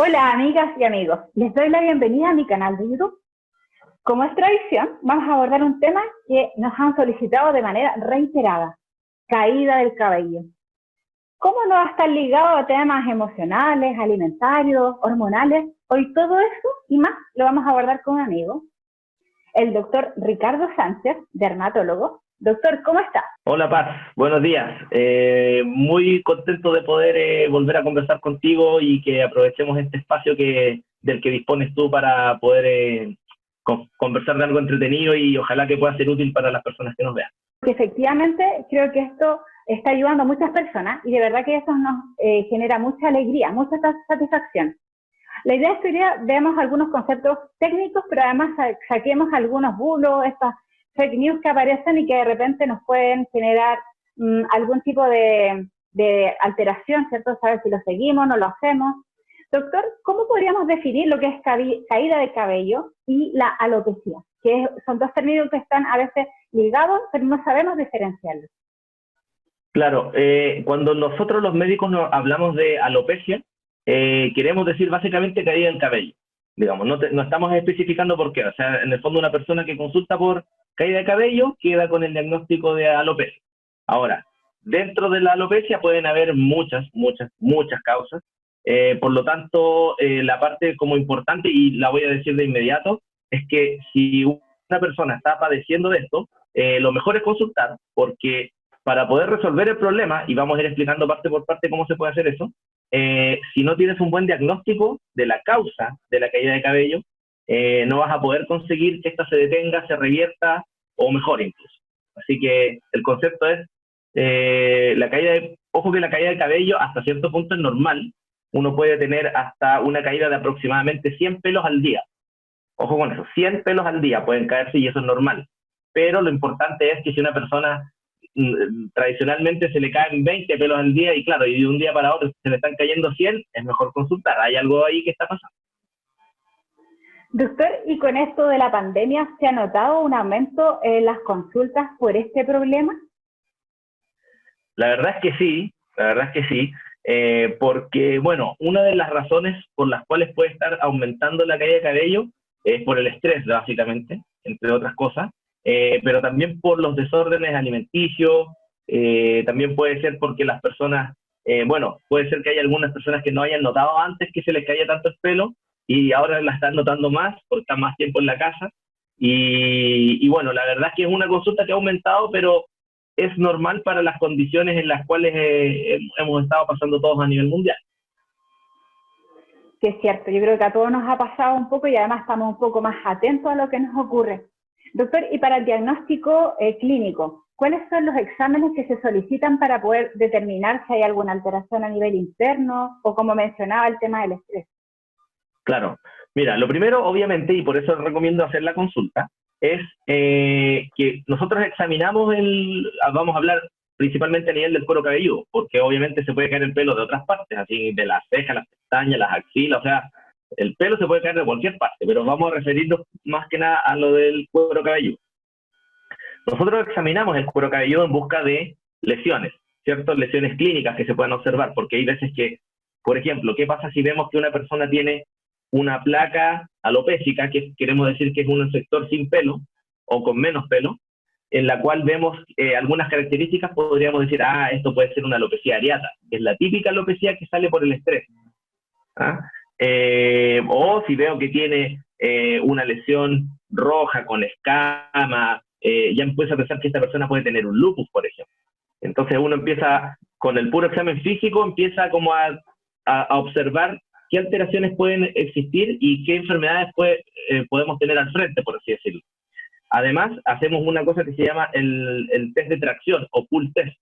Hola amigas y amigos, les doy la bienvenida a mi canal de YouTube. Como es tradición, vamos a abordar un tema que nos han solicitado de manera reiterada: caída del cabello. ¿Cómo no va a estar ligado a temas emocionales, alimentarios, hormonales? Hoy todo eso y más lo vamos a abordar con un amigo, el doctor Ricardo Sánchez, dermatólogo. Doctor, ¿cómo está? Hola Paz, buenos días. Muy contento de poder volver a conversar contigo y que aprovechemos este espacio del que dispones tú para poder conversar de algo entretenido y ojalá que pueda ser útil para las personas que nos vean. Que efectivamente creo que esto está ayudando a muchas personas y de verdad que eso nos genera mucha alegría, mucha satisfacción. La idea es que veamos algunos conceptos técnicos, pero además saquemos algunos bulos, estas fake news que aparecen y que de repente nos pueden generar algún tipo de alteración, ¿cierto? Saber si lo seguimos, no lo hacemos. Doctor, ¿cómo podríamos definir lo que es caída de cabello y la alopecia? Son dos términos que están a veces ligados, pero no sabemos diferenciarlos. Claro, cuando nosotros los médicos hablamos de alopecia, queremos decir básicamente caída del cabello. Digamos, no estamos especificando por qué. O sea, en el fondo una persona que consulta por caída de cabello queda con el diagnóstico de alopecia. Ahora, dentro de la alopecia pueden haber muchas causas. Por lo tanto, la parte como importante, y la voy a decir de inmediato, es que si una persona está padeciendo de esto, lo mejor es consultar, porque para poder resolver el problema, y vamos a ir explicando parte por parte cómo se puede hacer eso, si no tienes un buen diagnóstico de la causa de la caída de cabello, no vas a poder conseguir que esta se detenga, se revierta o mejore incluso. Así que el concepto es, ojo que la caída de cabello hasta cierto punto es normal. Uno puede tener hasta una caída de aproximadamente 100 pelos al día. Ojo con eso, 100 pelos al día pueden caerse y eso es normal. Pero lo importante es que si una persona tradicionalmente se le caen 20 pelos al día y claro, y de un día para otro se le están cayendo 100, es mejor consultar. Hay algo ahí que está pasando. Doctor, y con esto de la pandemia, ¿se ha notado un aumento en las consultas por este problema? La verdad es que sí, porque, bueno, una de las razones por las cuales puede estar aumentando la caída de cabello es por el estrés, básicamente, entre otras cosas, pero también por los desórdenes alimenticios, también puede ser porque las personas, bueno, puede ser que haya algunas personas que no hayan notado antes que se les caía tanto el pelo y ahora la están notando más porque están más tiempo en la casa. Y bueno, la verdad es que es una consulta que ha aumentado, pero es normal para las condiciones en las cuales hemos estado pasando todos a nivel mundial. Que es cierto, yo creo que a todos nos ha pasado un poco y además estamos un poco más atentos a lo que nos ocurre. Doctor, y para el diagnóstico clínico, ¿cuáles son los exámenes que se solicitan para poder determinar si hay alguna alteración a nivel interno o, como mencionaba, el tema del estrés? Claro, mira, lo primero, obviamente, y por eso recomiendo hacer la consulta, es que nosotros examinamos vamos a hablar principalmente a nivel del cuero cabelludo, porque obviamente se puede caer el pelo de otras partes, así de las cejas, las pestañas, las axilas, o sea, el pelo se puede caer de cualquier parte, pero vamos a referirnos más que nada a lo del cuero cabelludo. Nosotros examinamos el cuero cabelludo en busca de lesiones, ¿cierto? Lesiones clínicas que se puedan observar, porque hay veces que, por ejemplo, ¿qué pasa si vemos que una persona tiene una placa alopécica, que queremos decir que es un sector sin pelo o con menos pelo, en la cual vemos algunas características, podríamos decir, esto puede ser una alopecia areata, que es la típica alopecia que sale por el estrés. O si veo que tiene una lesión roja con escama, ya empiezo a pensar que esta persona puede tener un lupus, por ejemplo. Entonces uno empieza, con el puro examen físico, empieza como a observar qué alteraciones pueden existir y qué enfermedades podemos tener al frente, por así decirlo. Además, hacemos una cosa que se llama el test de tracción o pull test,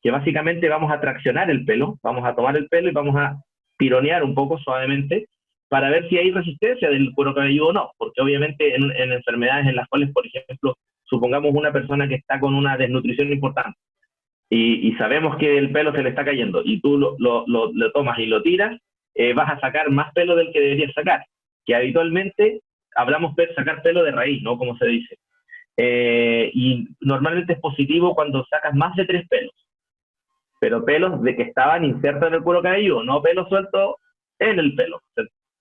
que básicamente vamos a traccionar el pelo, vamos a tomar el pelo y vamos a tironear un poco suavemente para ver si hay resistencia del cuero cabelludo o no, porque obviamente en enfermedades en las cuales, por ejemplo, supongamos una persona que está con una desnutrición importante y sabemos que el pelo se le está cayendo y tú lo tomas y lo tiras, vas a sacar más pelo del que deberías sacar, que habitualmente hablamos de sacar pelo de raíz, ¿no? Como se dice. Y normalmente es positivo cuando sacas más de 3 pelos, pero pelos de que estaban insertos en el cuero cabelludo, no pelos sueltos en el pelo.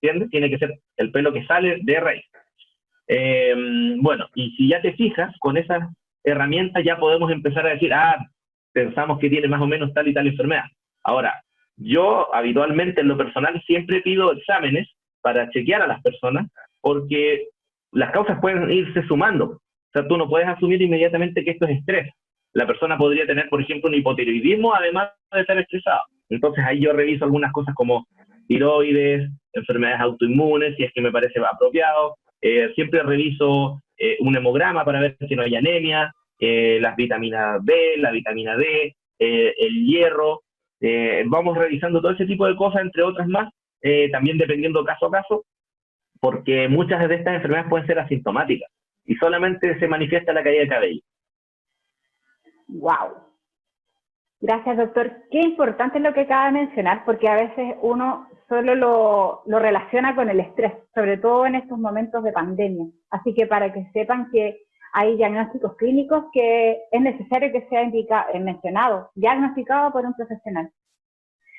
¿entiendes? Tiene que ser el pelo que sale de raíz. Bueno, y si ya te fijas, con esas herramientas ya podemos empezar a decir, pensamos que tiene más o menos tal y tal enfermedad. Ahora, yo habitualmente en lo personal siempre pido exámenes para chequear a las personas, porque las causas pueden irse sumando. O sea, tú no puedes asumir inmediatamente que esto es estrés. La persona podría tener, por ejemplo, un hipotiroidismo además de estar estresado. Entonces ahí yo reviso algunas cosas como tiroides, enfermedades autoinmunes, si es que me parece apropiado. Siempre reviso un hemograma para ver si no hay anemia, las vitaminas B, la vitamina D, el hierro. Vamos revisando todo ese tipo de cosas, entre otras más, también dependiendo caso a caso, porque muchas de estas enfermedades pueden ser asintomáticas y solamente se manifiesta la caída de cabello. ¡Wow! Gracias, doctor. Qué importante es lo que acaba de mencionar, porque a veces uno solo lo relaciona con el estrés, sobre todo en estos momentos de pandemia. Así que para que sepan que hay diagnósticos clínicos que es necesario que sea mencionado, diagnosticado por un profesional.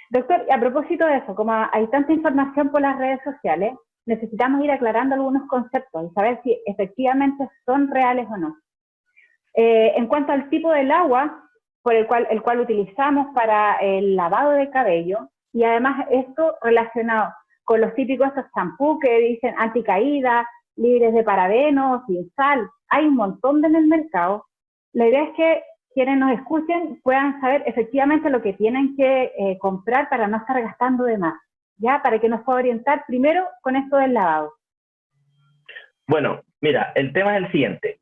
Doctor, a propósito de eso, como hay tanta información por las redes sociales, necesitamos ir aclarando algunos conceptos y saber si efectivamente son reales o no. En cuanto al tipo del agua por el cual utilizamos para el lavado de cabello, y además esto relacionado con los típicos estos champús que dicen anticaída, libres de parabenos, sin sal, hay un montón en el mercado. La idea es que quienes nos escuchen puedan saber efectivamente lo que tienen que comprar para no estar gastando de más, ¿ya? Para que nos pueda orientar primero con esto del lavado. Bueno, mira, el tema es el siguiente.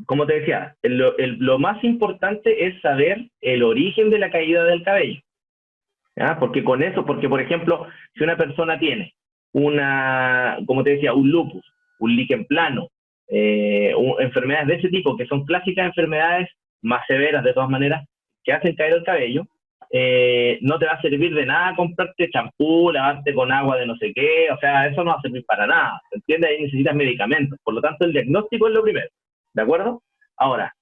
Como te decía, lo más importante es saber el origen de la caída del cabello. ¿Ya? Porque con eso, porque por ejemplo, si una persona tiene como te decía, un lupus, un líquen plano, enfermedades de ese tipo, que son clásicas enfermedades más severas de todas maneras, que hacen caer el cabello, no te va a servir de nada comprarte champú, lavarte con agua de no sé qué, o sea, eso no va a servir para nada, ¿entiendes? Ahí necesitas medicamentos, por lo tanto el diagnóstico es lo primero, ¿de acuerdo? Ahora,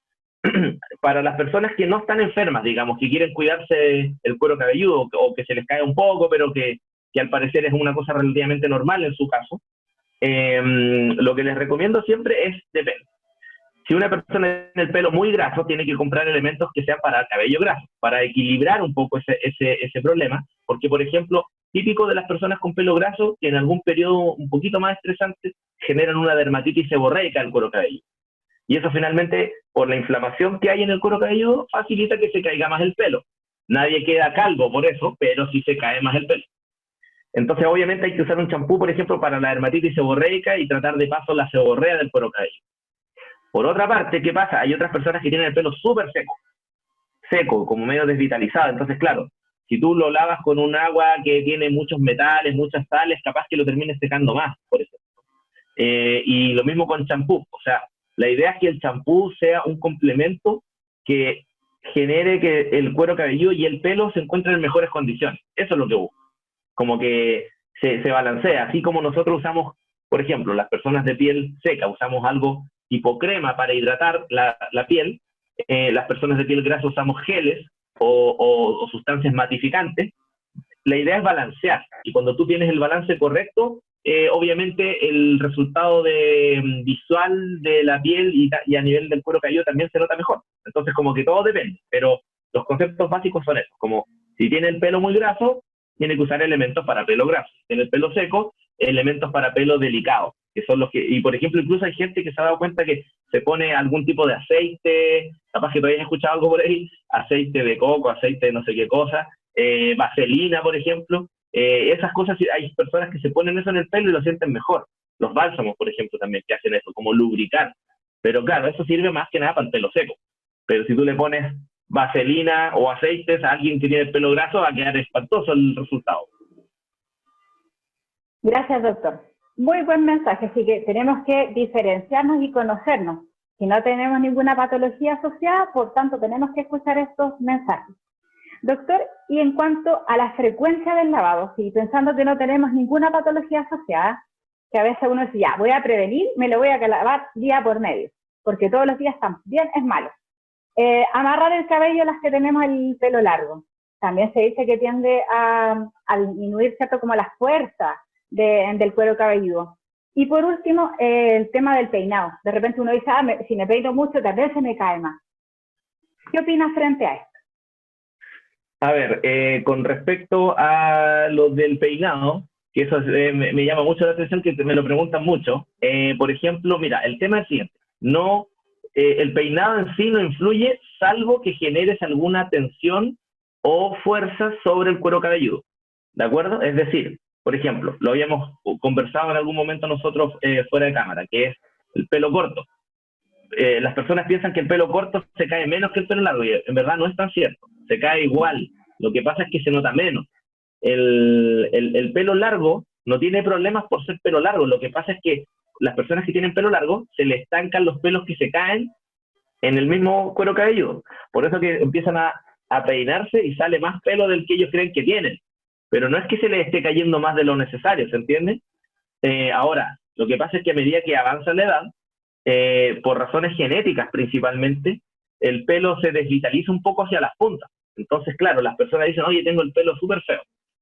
para las personas que no están enfermas, digamos, que quieren cuidarse el cuero cabelludo o que se les cae un poco, pero que al parecer es una cosa relativamente normal en su caso, lo que les recomiendo siempre es depende. Si una persona tiene el pelo muy graso, tiene que comprar elementos que sean para el cabello graso, para equilibrar un poco ese problema, porque, por ejemplo, típico de las personas con pelo graso, que en algún periodo un poquito más estresante, generan una dermatitis seborreica al cuero cabelludo. Y eso finalmente, por la inflamación que hay en el cuero cabelludo, facilita que se caiga más el pelo. Nadie queda calvo por eso, pero sí se cae más el pelo. Entonces, obviamente, hay que usar un champú, por ejemplo, para la dermatitis seborreica y tratar de paso la seborrea del cuero cabelludo. Por otra parte, ¿qué pasa? Hay otras personas que tienen el pelo súper seco, como medio desvitalizado. Entonces, claro, si tú lo lavas con un agua que tiene muchos metales, muchas sales, capaz que lo termines secando más, por ejemplo. Y lo mismo con champú. O sea, la idea es que el champú sea un complemento que genere que el cuero cabelludo y el pelo se encuentren en mejores condiciones. Eso es lo que busco. Como que se balancea. Así como nosotros usamos, por ejemplo, las personas de piel seca, usamos algo tipo crema para hidratar la piel, las personas de piel grasa usamos geles o sustancias matificantes. La idea es balancear, y cuando tú tienes el balance correcto, obviamente el resultado visual de la piel y a nivel del cuero cabelludo también se nota mejor. Entonces, como que todo depende, pero los conceptos básicos son esos, como si tiene el pelo muy graso, tiene que usar elementos para pelo graso. Si tiene el pelo seco, elementos para pelo delicado, que son los que, y por ejemplo, incluso hay gente que se ha dado cuenta que se pone algún tipo de aceite, capaz que todavía has escuchado algo por ahí, aceite de coco, aceite de no sé qué cosa, vaselina, por ejemplo, esas cosas, hay personas que se ponen eso en el pelo y lo sienten mejor. Los bálsamos, por ejemplo, también que hacen eso, como lubricar. Pero claro, eso sirve más que nada para el pelo seco. Pero si tú le pones vaselina o aceites a alguien que tiene el pelo graso, va a quedar espantoso el resultado. Gracias, doctor. Muy buen mensaje, así que tenemos que diferenciarnos y conocernos. Si no tenemos ninguna patología asociada, por tanto tenemos que escuchar estos mensajes. Doctor, y en cuanto a la frecuencia del lavado, si pensando que no tenemos ninguna patología asociada, que a veces uno dice, ya, voy a prevenir, me lo voy a lavar día por medio, porque todos los días también es malo. Amarrar el cabello las que tenemos el pelo largo. También se dice que tiende a disminuir, ¿cierto?, como la fuerza del cuero cabelludo. Y por último, el tema del peinado. De repente uno dice, si me peino mucho, tal vez se me cae más. ¿Qué opinas frente a esto? A ver, con respecto a lo del peinado, que eso me llama mucho la atención, que me lo preguntan mucho. Por ejemplo, mira, el tema es el siguiente. No, el peinado en sí no influye, salvo que generes alguna tensión o fuerza sobre el cuero cabelludo. ¿De acuerdo? Es decir, por ejemplo, lo habíamos conversado en algún momento nosotros fuera de cámara, que es el pelo corto. Las personas piensan que el pelo corto se cae menos que el pelo largo, y en verdad no es tan cierto. Se cae igual. Lo que pasa es que se nota menos. El pelo largo no tiene problemas por ser pelo largo. Lo que pasa es que las personas que tienen pelo largo se les estancan los pelos que se caen en el mismo cuero cabelludo. Por eso que empiezan a peinarse y sale más pelo del que ellos creen que tienen. Pero no es que se les esté cayendo más de lo necesario, ¿se entiende? Ahora, lo que pasa es que a medida que avanza la edad, por razones genéticas principalmente, el pelo se desvitaliza un poco hacia las puntas. Entonces, claro, las personas dicen, oye, tengo el pelo súper feo.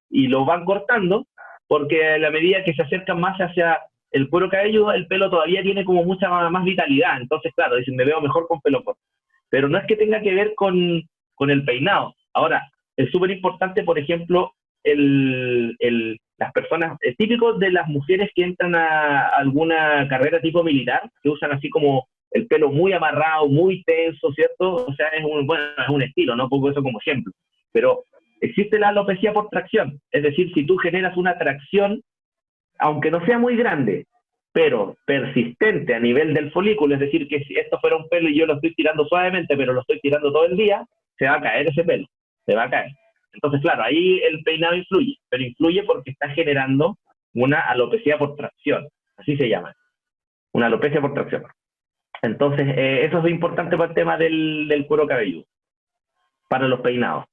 Y lo van cortando porque a la medida que se acercan más hacia el cuero cabelludo, el pelo todavía tiene como mucha más vitalidad. Entonces, claro, dicen, me veo mejor con pelo corto. Pero no es que tenga que ver con el peinado. Ahora, es súper importante, por ejemplo, las personas, es típico de las mujeres que entran a alguna carrera tipo militar, que usan así como el pelo muy amarrado, muy tenso, ¿cierto? O sea, es un estilo, ¿no? Pongo eso como ejemplo. Pero existe la alopecia por tracción, es decir, si tú generas una tracción, aunque no sea muy grande, pero persistente a nivel del folículo, es decir, que si esto fuera un pelo y yo lo estoy tirando suavemente, pero lo estoy tirando todo el día, se va a caer ese pelo, se va a caer. Entonces, claro, ahí el peinado influye, pero influye porque está generando una alopecia por tracción, así se llama, una alopecia por tracción. Entonces, eso es importante para el tema del cuero cabelludo, para los peinados.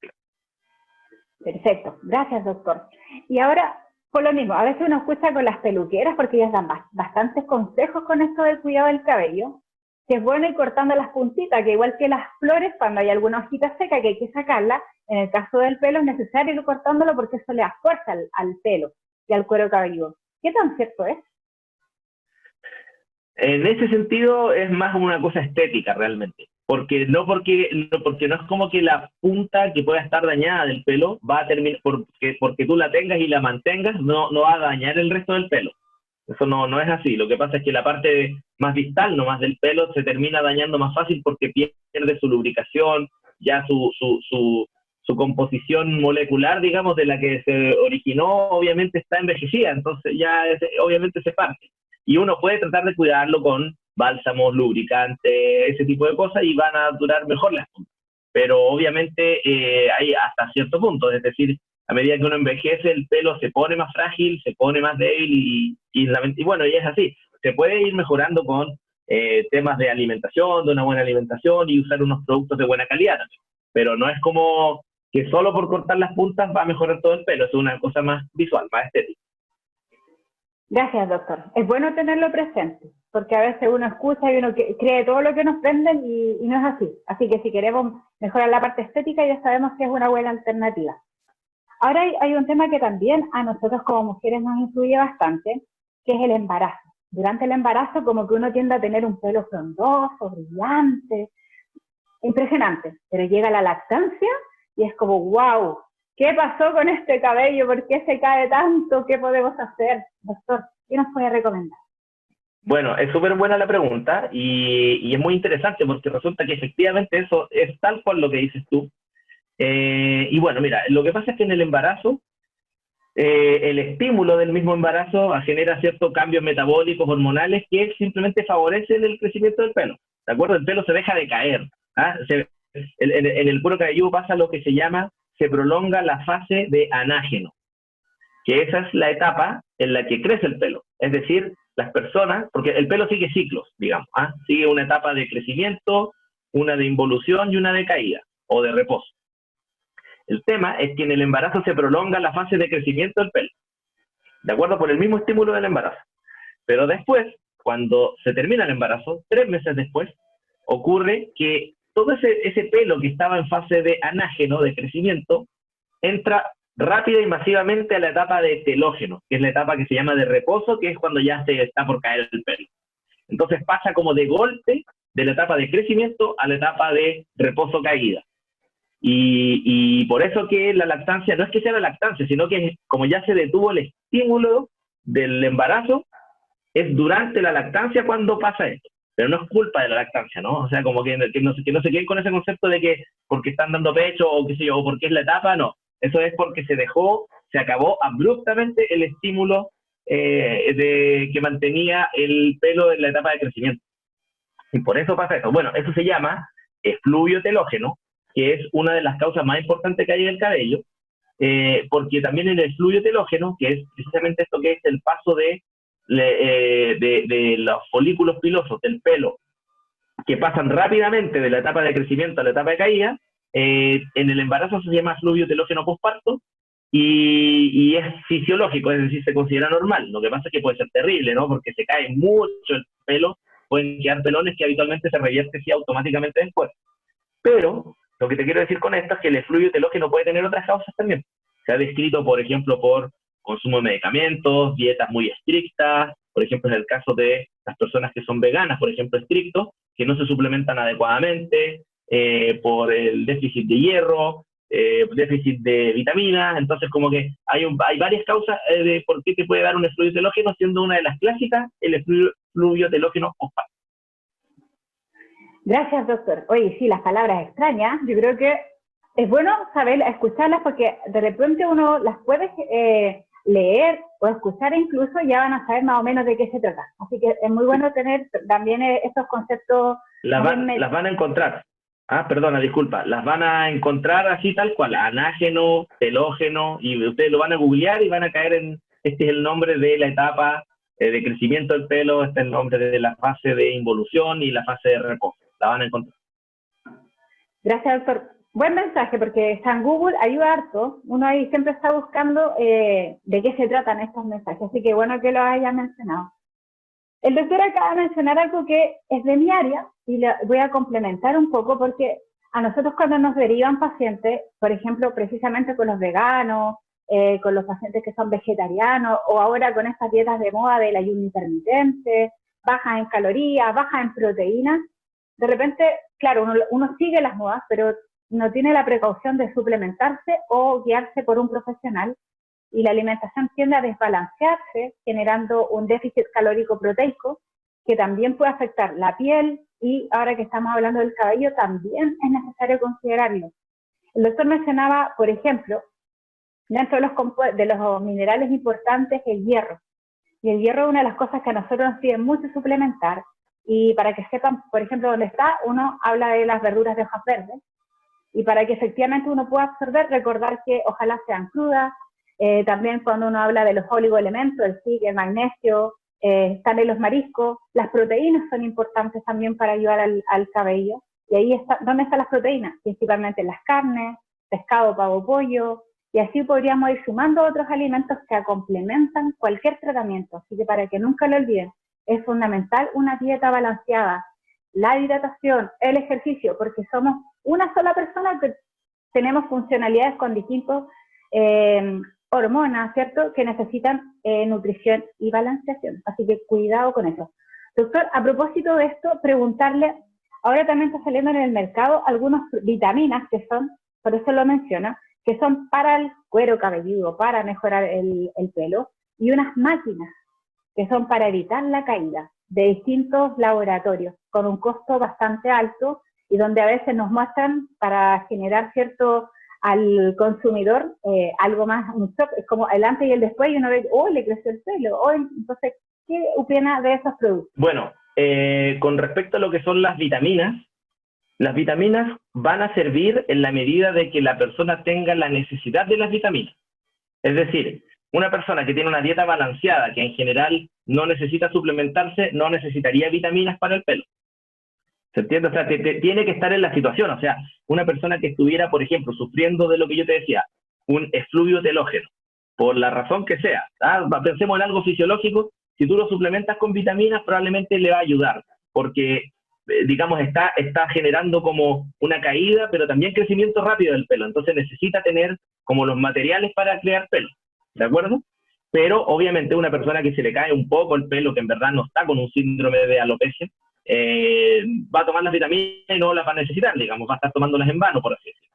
Perfecto, gracias doctor. Y ahora, por lo mismo, a veces uno escucha con las peluqueras porque ellas dan bastantes consejos con esto del cuidado del cabello, que es bueno ir cortando las puntitas, que igual que las flores, cuando hay alguna hojita seca que hay que sacarla, en el caso del pelo es necesario ir cortándolo porque eso le da fuerza al pelo y al cuero cabelludo. ¿Qué tan cierto es? En ese sentido es más una cosa estética realmente, porque no es como que la punta que pueda estar dañada del pelo va a terminar, porque tú la tengas y la mantengas, no va a dañar el resto del pelo. Eso no es así. Lo que pasa es que la parte más distal nomás del pelo se termina dañando más fácil porque pierde su lubricación, ya su composición molecular, digamos, de la que se originó, obviamente está envejecida, entonces ya obviamente se parte. Y uno puede tratar de cuidarlo con bálsamos, lubricantes, ese tipo de cosas, y van a durar mejor las puntas. Pero obviamente hay hasta cierto punto, es decir, a medida que uno envejece, el pelo se pone más frágil, se pone más débil, y bueno, y es así. Se puede ir mejorando con temas de alimentación, de una buena alimentación, y usar unos productos de buena calidad también. Pero no es como que solo por cortar las puntas va a mejorar todo el pelo, es una cosa más visual, más estética. Gracias, doctor. Es bueno tenerlo presente, porque a veces uno escucha y uno cree todo lo que nos venden y no es así. Así que si queremos mejorar la parte estética, ya sabemos que es una buena alternativa. Ahora hay un tema que también a nosotros como mujeres nos influye bastante, que es el embarazo. Durante el embarazo como que uno tiende a tener un pelo frondoso, brillante, impresionante, pero llega la lactancia y es como, wow, ¿qué pasó con este cabello? ¿Por qué se cae tanto? ¿Qué podemos hacer? Doctor, ¿qué nos puede recomendar? Bueno, es súper buena la pregunta y es muy interesante porque resulta que efectivamente eso es tal cual lo que dices tú. Y bueno, mira, lo que pasa es que en el embarazo, el estímulo del mismo embarazo genera ciertos cambios metabólicos, hormonales, que simplemente favorecen el crecimiento del pelo. ¿De acuerdo? El pelo se deja de caer. ¿Ah? En el cuero cabelludo pasa lo que se prolonga la fase de anágeno, que esa es la etapa en la que crece el pelo. Es decir, las personas, porque el pelo sigue ciclos, digamos, sigue una etapa de crecimiento, una de involución y una de caída, o de reposo. El tema es que en el embarazo se prolonga la fase de crecimiento del pelo, ¿de acuerdo? Por el mismo estímulo del embarazo. Pero después, cuando se termina el embarazo, 3 meses después, ocurre que todo ese pelo que estaba en fase de anágeno, de crecimiento, entra rápida y masivamente a la etapa de telógeno, que es la etapa que se llama de reposo, que es cuando ya se está por caer el pelo. Entonces pasa como de golpe de la etapa de crecimiento a la etapa de reposo caída. Y por eso que la lactancia, no es que sea la lactancia, sino que como ya se detuvo el estímulo del embarazo, es durante la lactancia cuando pasa esto. Pero no es culpa de la lactancia, ¿no? O sea, como que no se queden con ese concepto de que porque están dando pecho o qué sé yo, o porque es la etapa, no. Eso es porque se acabó abruptamente el estímulo que mantenía el pelo en la etapa de crecimiento. Y por eso pasa eso. Bueno, eso se llama efluvio telógeno, que es una de las causas más importantes que hay en el cabello, porque también en el efluvio telógeno, que es precisamente esto que es el paso de los folículos pilosos del pelo, que pasan rápidamente de la etapa de crecimiento a la etapa de caída, en el embarazo se llama efluvio telógeno posparto, y es fisiológico, es decir, se considera normal. Lo que pasa es que puede ser terrible, ¿no? Porque se cae mucho el pelo, pueden quedar pelones que habitualmente se revierte así automáticamente después. Pero lo que te quiero decir con esto es que el efluvio telógeno puede tener otras causas también. Se ha descrito, por ejemplo, por consumo de medicamentos, dietas muy estrictas, por ejemplo, en el caso de las personas que son veganas, por ejemplo, estrictos, que no se suplementan adecuadamente, por el déficit de hierro, déficit de vitaminas. Entonces como que hay varias causas de por qué te puede dar un efluvio telógeno, siendo una de las clásicas el efluvio telógeno posparto. Gracias, doctor. Oye, sí, las palabras extrañas, yo creo que es bueno saber escucharlas porque de repente uno las puede leer o escuchar e incluso ya van a saber más o menos de qué se trata. Así que es muy bueno tener también estos conceptos. Las van a encontrar. Perdona, disculpa. Las van a encontrar así tal cual, anágeno, telógeno, y ustedes lo van a googlear y van a caer en, este es el nombre de la etapa de crecimiento del pelo, este es el nombre de la fase de involución y la fase de reposo. La van a encontrar. Gracias, doctor. Buen mensaje, porque está en Google, ayuda harto. Uno ahí siempre está buscando de qué se tratan estos mensajes, así que bueno que lo haya mencionado. El doctor acaba de mencionar algo que es de mi área y le voy a complementar un poco porque a nosotros cuando nos derivan pacientes, por ejemplo, precisamente con los veganos, con los pacientes que son vegetarianos o ahora con estas dietas de moda del ayuno intermitente, bajas en calorías, bajas en proteínas, de repente, claro, uno sigue las modas, pero no tiene la precaución de suplementarse o guiarse por un profesional y la alimentación tiende a desbalancearse, generando un déficit calórico proteico que también puede afectar la piel y ahora que estamos hablando del cabello también es necesario considerarlo. El doctor mencionaba, por ejemplo, dentro de los minerales importantes, el hierro. Y el hierro es una de las cosas que a nosotros nos piden mucho suplementar. Y para que sepan, por ejemplo, dónde está, uno habla de las verduras de hojas verdes. Y para que efectivamente uno pueda absorber, recordar que ojalá sean crudas. También cuando uno habla de los oligoelementos, el zinc, el magnesio, están en los mariscos. Las proteínas son importantes también para ayudar al cabello. Y ahí está, ¿dónde están las proteínas? Principalmente en las carnes, pescado, pavo, pollo. Y así podríamos ir sumando otros alimentos que complementan cualquier tratamiento. Así que para que nunca lo olviden, es fundamental una dieta balanceada, la hidratación, el ejercicio, porque somos una sola persona que tenemos funcionalidades con distintos hormonas, ¿cierto?, que necesitan nutrición y balanceación. Así que cuidado con eso. Doctor, a propósito de esto, preguntarle, ahora también está saliendo en el mercado algunas vitaminas que son, por eso lo menciono, que son para el cuero cabelludo, para mejorar el pelo, y unas máquinas que son para evitar la caída, de distintos laboratorios, con un costo bastante alto, y donde a veces nos muestran para generar cierto al consumidor algo más, un shock, es como el antes y el después, y uno ve, oh, le creció el pelo, oh, entonces, ¿qué opina de esos productos? Bueno, con respecto a lo que son las vitaminas van a servir en la medida de que la persona tenga la necesidad de las vitaminas. Es decir, una persona que tiene una dieta balanceada, que en general no necesita suplementarse, no necesitaría vitaminas para el pelo. ¿Se entiende? O sea, tiene que estar en la situación. O sea, una persona que estuviera, por ejemplo, sufriendo de lo que yo te decía, un efluvio telógeno, por la razón que sea, pensemos en algo fisiológico, si tú lo suplementas con vitaminas, probablemente le va a ayudar, porque, digamos, está generando como una caída, pero también crecimiento rápido del pelo. Entonces necesita tener como los materiales para crear pelo, ¿de acuerdo? Pero obviamente una persona que se le cae un poco el pelo, que en verdad no está con un síndrome de alopecia, va a tomar las vitaminas y no las va a necesitar, digamos, va a estar tomándolas en vano, por así decirlo.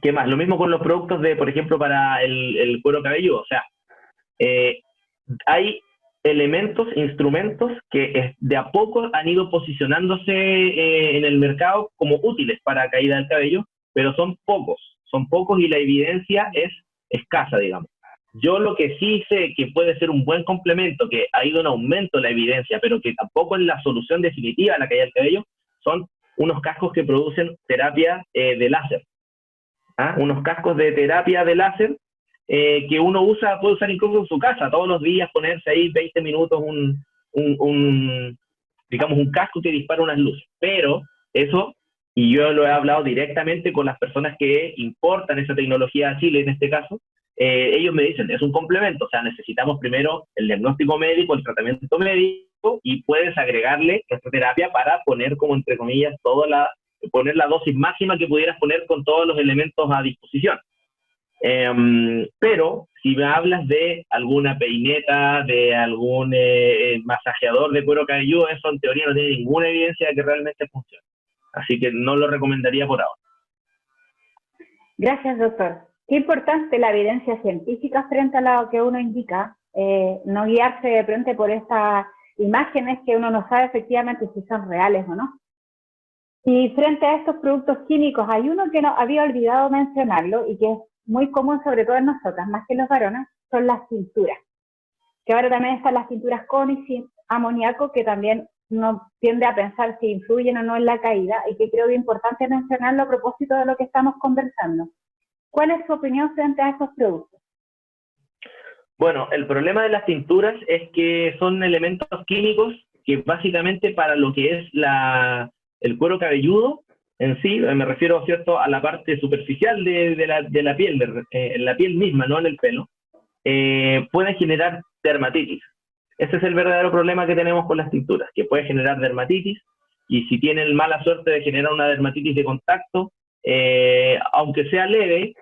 ¿Qué más? Lo mismo con los productos de, por ejemplo, para el cuero cabelludo. O sea, hay elementos, instrumentos que de a poco han ido posicionándose en el mercado como útiles para caída del cabello, pero son pocos y la evidencia es escasa, digamos. Yo lo que sí sé que puede ser un buen complemento, que ha ido en aumento la evidencia, pero que tampoco es la solución definitiva a la caída del cabello, son unos cascos que producen terapia de láser. Unos cascos de terapia de láser que uno puede usar incluso en su casa, todos los días ponerse ahí 20 minutos digamos, un casco que dispara unas luces. Pero eso, y yo lo he hablado directamente con las personas que importan esa tecnología a Chile en este caso, ellos me dicen, es un complemento, o sea, necesitamos primero el diagnóstico médico, el tratamiento médico, y puedes agregarle esta terapia para poner, como entre comillas, poner la dosis máxima que pudieras poner con todos los elementos a disposición. Pero si me hablas de alguna peineta, de algún masajeador de cuero cabelludo, eso en teoría no tiene ninguna evidencia de que realmente funcione. Así que no lo recomendaría por ahora. Gracias, doctor. Qué importante la evidencia científica frente a lo que uno indica, no guiarse de pronto por estas imágenes que uno no sabe efectivamente si son reales o no. Y frente a estos productos químicos, hay uno que no había olvidado mencionarlo y que es muy común, sobre todo en nosotras, más que en los varones, son las tinturas. Que ahora también están las tinturas con y sin amoníaco, que también uno tiende a pensar si influyen o no en la caída, y que creo que es importante mencionarlo a propósito de lo que estamos conversando. ¿Cuál es su opinión frente a estos productos? Bueno, el problema de las tinturas es que son elementos químicos que básicamente para lo que es el cuero cabelludo en sí, me refiero, ¿cierto?, a la parte superficial de la piel, en la piel misma, no en el pelo, pueden generar dermatitis. Ese es el verdadero problema que tenemos con las tinturas, que puede generar dermatitis, y si tienen mala suerte de generar una dermatitis de contacto, aunque sea leve,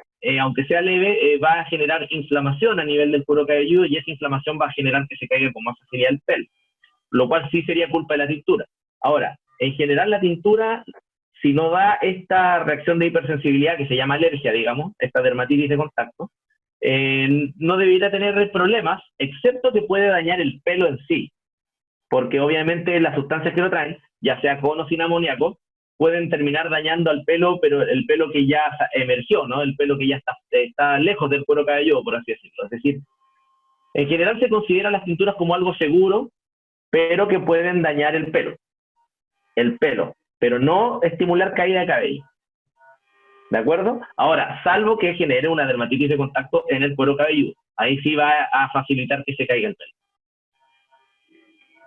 va a generar inflamación a nivel del cuero cabelludo, y esa inflamación va a generar que se caiga con más facilidad el pelo, lo cual sí sería culpa de la tintura. Ahora, en general la tintura, si no da esta reacción de hipersensibilidad que se llama alergia, digamos, esta dermatitis de contacto, no debería tener problemas, excepto que puede dañar el pelo en sí, porque obviamente las sustancias que lo traen, ya sea con o sin amoníaco, pueden terminar dañando al pelo, pero el pelo que ya emergió, ¿no? El pelo que ya está lejos del cuero cabelludo, por así decirlo. Es decir, en general se consideran las tinturas como algo seguro, pero que pueden dañar el pelo, pero no estimular caída de cabello. ¿De acuerdo? Ahora, salvo que genere una dermatitis de contacto en el cuero cabelludo. Ahí sí va a facilitar que se caiga el pelo.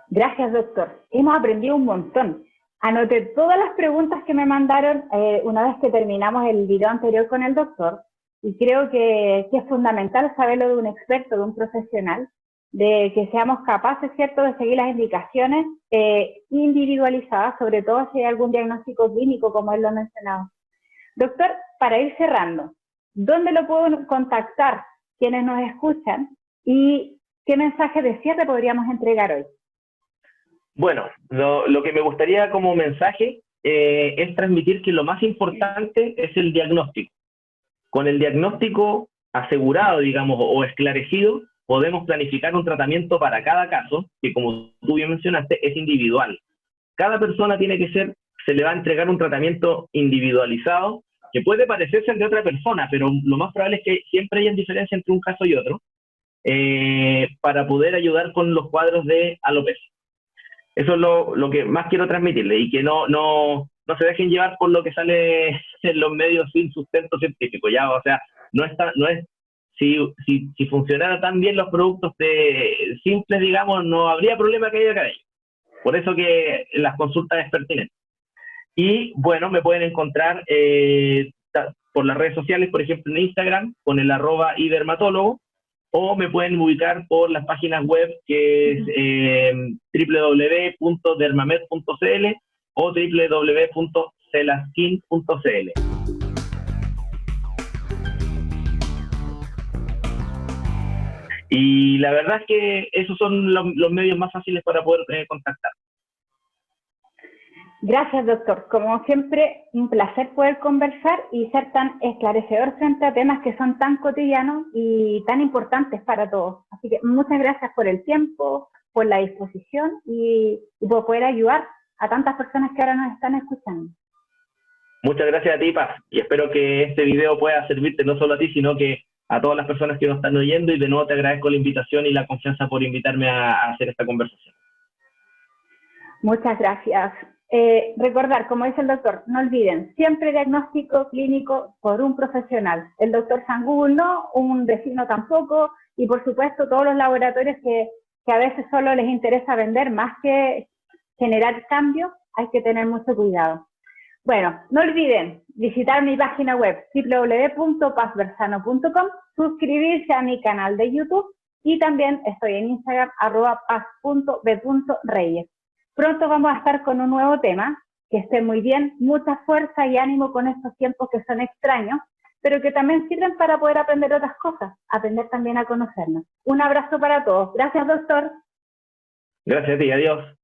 Gracias, doctor. Hemos aprendido un montón. Anoté todas las preguntas que me mandaron una vez que terminamos el video anterior con el doctor, y creo que es fundamental saberlo de un experto, de un profesional, de que seamos capaces, ¿cierto?, de seguir las indicaciones individualizadas, sobre todo si hay algún diagnóstico clínico, como él lo ha mencionado. Doctor, para ir cerrando, ¿dónde lo pueden contactar quienes nos escuchan y qué mensaje de cierre podríamos entregar hoy? Bueno, lo que me gustaría como mensaje es transmitir que lo más importante es el diagnóstico. Con el diagnóstico asegurado, digamos, o esclarecido, podemos planificar un tratamiento para cada caso, que como tú bien mencionaste, es individual. Cada persona se le va a entregar un tratamiento individualizado, que puede parecerse al de otra persona, pero lo más probable es que siempre haya diferencia entre un caso y otro, para poder ayudar con los cuadros de alopecia. Eso es lo que más quiero transmitirle, y que no se dejen llevar por lo que sale en los medios sin sustento científico, ya, o sea, si funcionaran tan bien los productos simples, digamos, no habría problema de caída de cabello. Por eso que las consultas es pertinente. Y bueno, me pueden encontrar por las redes sociales, por ejemplo en Instagram, con el @idermatólogo, o me pueden ubicar por las páginas web que es www.dermamed.cl o www.celaskin.cl. Y la verdad es que esos son los medios más fáciles para poder contactar. Gracias, doctor. Como siempre, un placer poder conversar y ser tan esclarecedor frente a temas que son tan cotidianos y tan importantes para todos. Así que muchas gracias por el tiempo, por la disposición y por poder ayudar a tantas personas que ahora nos están escuchando. Muchas gracias a ti, Paz, y espero que este video pueda servirte no solo a ti, sino que a todas las personas que nos están oyendo, y de nuevo te agradezco la invitación y la confianza por invitarme a hacer esta conversación. Muchas gracias. Recordar, como dice el doctor, no olviden, siempre diagnóstico clínico por un profesional. El doctor San Google no, un vecino tampoco, y por supuesto todos los laboratorios que a veces solo les interesa vender más que generar cambios, hay que tener mucho cuidado. Bueno, no olviden visitar mi página web www.pazversano.com, suscribirse a mi canal de YouTube y también estoy en Instagram @paz.b.reyes. Pronto vamos a estar con un nuevo tema. Que estén muy bien, mucha fuerza y ánimo con estos tiempos que son extraños, pero que también sirven para poder aprender otras cosas, aprender también a conocernos. Un abrazo para todos. Gracias, doctor. Gracias a ti, adiós.